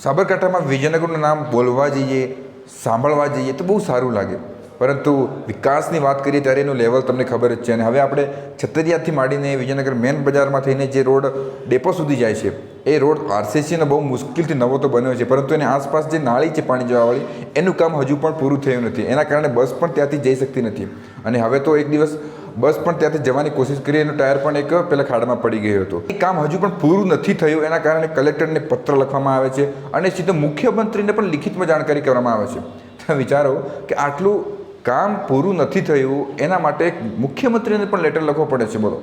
સાબરકાંઠામાં વિજયનગરનું નામ બોલવા જઈએ, સાંભળવા જઈએ તો બહુ સારું લાગે, પરંતુ વિકાસની વાત કરીએ ત્યારે એનું લેવલ તમને ખબર જ છે. અને હવે આપણે છતરિયાથી માંડીને વિજયનગર મેન બજારમાં થઈને જે રોડ ડેપો સુધી જાય છે, એ રોડ આરસીસીનો બહુ મુશ્કેલથી નવો તો બન્યો છે, પરંતુ એની આસપાસ જે નાળી છે પાણી જવાવાળી, એનું કામ હજુ પણ પૂરું થયું નથી. એના કારણે બસ પણ ત્યાંથી જઈ શકતી નથી. અને હવે તો એક દિવસ બસ પણ ત્યાંથી જવાની કોશિશ કરી, એનો ટાયર પણ એક પેલા ખાડામાં પડી ગયો હતો. એ કામ હજુ પણ પૂરું નથી થયું. એના કારણે કલેક્ટરને પત્ર લખવામાં આવે છે અને સીધો મુખ્યમંત્રીને પણ લિખિતમાં જાણકારી કરવામાં આવે છે. તો વિચારો કે આટલું કામ પૂરું નથી થયું, એના માટે મુખ્યમંત્રીને પણ લેટર લખવો પડે છે. બોલો,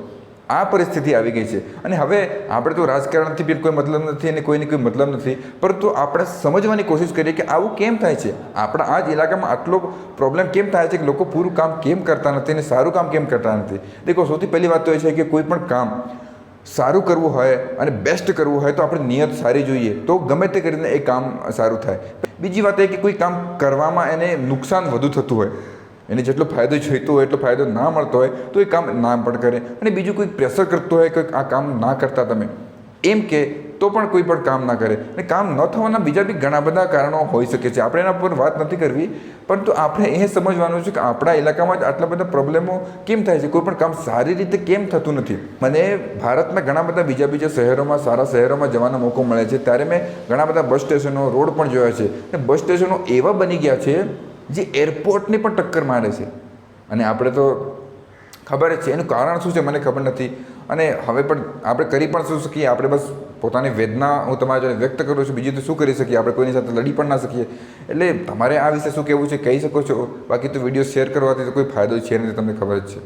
આ પરિસ્થિતિ આવી ગઈ છે. અને હવે આપણે તો રાજકારણથી બી કોઈ મતલબ નથી અને કોઈને કોઈ મતલબ નથી, પરંતુ આપણે સમજવાની કોશિશ કરીએ કે આવું કેમ થાય છે. આપણા આ જ ઇલાકામાં આટલો પ્રોબ્લેમ કેમ થાય છે કે લોકો પૂરું કામ કેમ કરતા નથી અને સારું કામ કેમ કરતા નથી. દેખો, સૌથી પહેલી વાત તો એ છે કે કોઈ પણ કામ સારું કરવું હોય અને બેસ્ટ કરવું હોય તો આપણી નિયત સારી જોઈએ, તો ગમે તે કરીને એ કામ સારું થાય. બીજી વાત એ કે કોઈ કામ કરવામાં એને નુકસાન વધુ થતું હોય, એને જેટલો ફાયદો જોઈતો હોય એટલો ફાયદો ના મળતો હોય તો એ કામ ના પણ કરે. અને બીજું કોઈ પ્રેશર કરતો હોય કે આ કામ ના કરતા તમે એમ કે તો પણ કોઈ પણ કામ ના કરે. અને કામ ન થવાના બીજા બી ઘણા બધા કારણો હોઈ શકે છે. આપણે એના પર વાત નથી કરવી, પરંતુ આપણે એ સમજવાનું છે કે આપણા ઇલાકામાં જ આટલા બધા પ્રોબ્લેમો કેમ થાય છે, કોઈ પણ કામ સારી રીતે કેમ થતું નથી. મને ભારતના ઘણા બધા બીજા શહેરોમાં, સારા શહેરોમાં જવાનો મોકો મળે છે, ત્યારે મેં ઘણા બધા બસ સ્ટેશનો, રોડ પણ જોયા છે. અને બસ સ્ટેશનો એવા બની ગયા છે જે એરપોર્ટને પણ ટક્કર મારે છે. અને આપણે તો ખબર જ છે એનું કારણ શું છે મને ખબર નથી. અને હવે પણ આપણે કરી પણ શું શકીએ? આપણે બસ પોતાની વેદના હું તમારી જોડે વ્યક્ત કરું છું, બીજું તો શું કરી શકીએ? આપણે કોઈની સાથે લડી પણ ના શકીએ. એટલે તમારે આ વિશે શું કહેવું છે કહી શકો છો. બાકી તો વિડીયો શેર કરવાથી તો કોઈ ફાયદો છે નહીં, તમને ખબર જ છે.